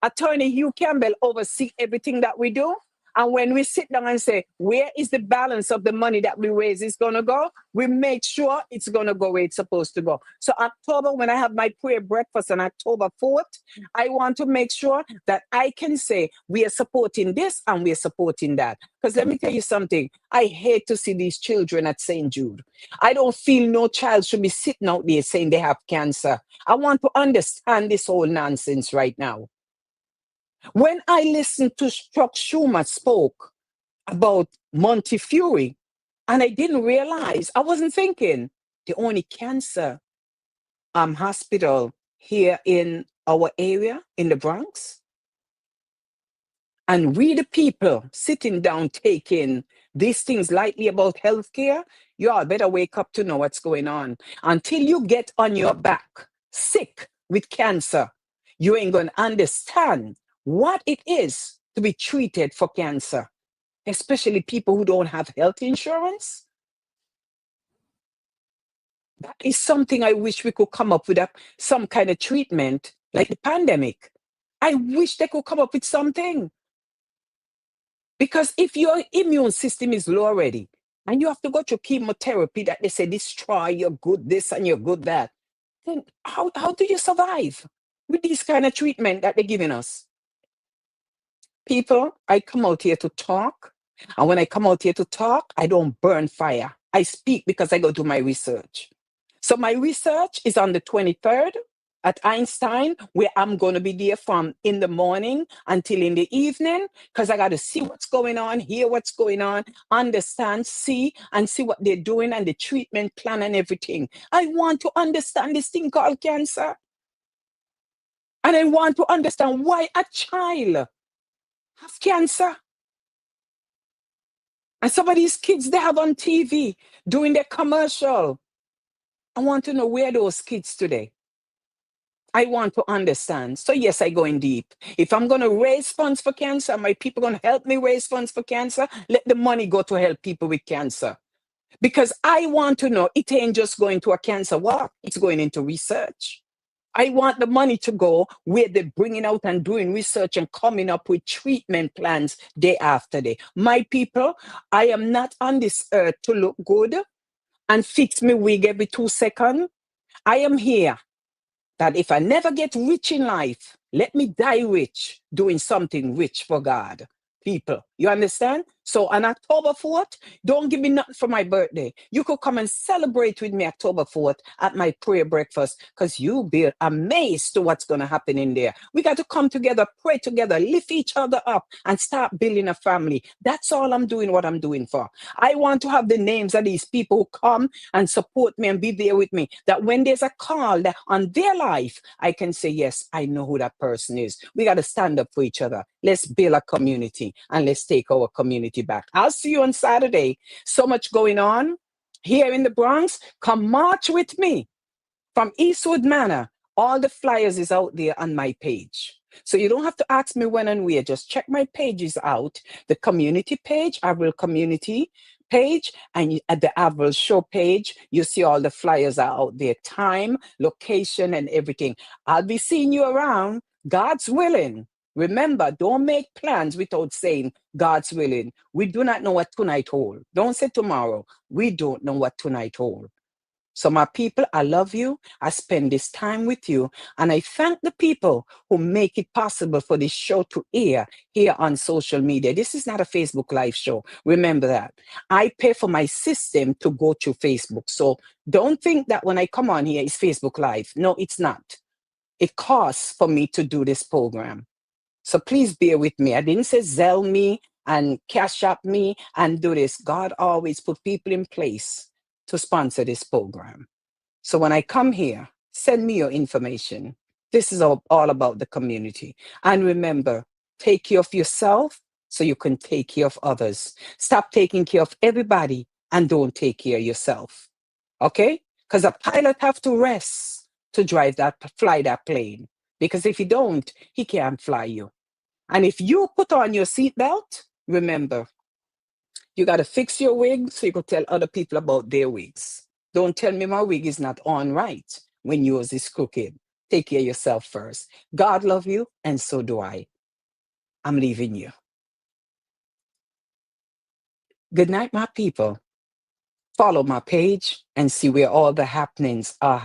Attorney Hugh Campbell oversees everything that we do. And when we sit down and say, where is the balance of the money that we raise is going to go? We make sure it's going to go where it's supposed to go. So October, when I have my prayer breakfast on October 4th, I want to make sure that I can say we are supporting this and we are supporting that. Because let me tell you something. I hate to see these children at St. Jude. I don't feel no child should be sitting out there saying they have cancer. I want to understand this whole nonsense right now. When I listened to Chuck Schumer spoke about Montefiore, And I didn't realize, I wasn't thinking, the only cancer hospital here in our area, in the Bronx. And we, the people, sitting down taking these things lightly about healthcare, you all better wake up to know what's going on. Until you get on your back, sick with cancer, you ain't going to understand what it is to be treated for cancer, especially people who don't have health insurance. That is something I wish we could come up with, some kind of treatment like the pandemic. I wish they could come up with something. Because if your immune system is low already, and you have to go through chemotherapy that they say destroy your good this and your good that, then how do you survive with this kind of treatment that they're giving us? People, I come out here to talk. And when I come out here to talk, I don't burn fire. I speak because I go do my research. So my research is on the 23rd at Einstein, where I'm going to be there from in the morning until in the evening, because I got to see what's going on, hear what's going on, understand, see, and see what they're doing and the treatment plan and everything. I want to understand this thing called cancer. And I want to understand why a child has cancer. And some of these kids they have on TV doing their commercial. I want to know where those kids today. I want to understand. So yes, I go in deep. If I'm going to raise funds for cancer, my people going to help me raise funds for cancer, let the money go to help people with cancer. Because I want to know it ain't just going to a cancer walk. It's going into research. I want the money to go where they're bringing out and doing research and coming up with treatment plans day after day. My people, I am not on this earth to look good and fix my wig every 2 seconds. I am here that if I never get rich in life, let me die rich doing something rich for God. People, you understand? So on October 4th, don't give me nothing for my birthday. You could come and celebrate with me October 4th at my prayer breakfast, because you'll be amazed to what's going to happen in there. We got to come together, pray together, lift each other up, and start building a family. That's all I'm doing what I'm doing for. I want to have the names of these people who come and support me and be there with me, that when there's a call that on their life, I can say, yes, I know who that person is. We got to stand up for each other. Let's build a community and let's take our community back. I'll see you on Saturday. So much going on here in the Bronx. Come march with me from Eastwood Manor. All the flyers is out there on my page. So you don't have to ask me when and where. Just check my pages out. The community page, Avril Community page, and at the Avril Show page, you see all the flyers are out there. Time, location, and everything. I'll be seeing you around. God's willing. Remember, don't make plans without saying God's willing. We do not know what tonight holds. Don't say tomorrow. We don't know what tonight holds. So my people, I love you. I spend this time with you. And I thank the people who make it possible for this show to air here on social media. This is not a Facebook Live show. Remember that. I pay for my system to go to Facebook. So don't think that when I come on here, it's Facebook Live. No, it's not. It costs for me to do this program. So please bear with me. I didn't say Zelle me and Cash App me and do this. God always put people in place to sponsor this program. So when I come here, send me your information. This is all about the community. And remember, take care of yourself so you can take care of others. Stop taking care of everybody and don't take care of yourself. Okay? Because a pilot have to rest to fly that plane. Because if he don't, he can't fly you. And if you put on your seatbelt, remember, you got to fix your wig so you can tell other people about their wigs. Don't tell me my wig is not on right when yours is crooked. Take care of yourself first. God love you, and so do I. I'm leaving you. Good night, my people. Follow my page and see where all the happenings are.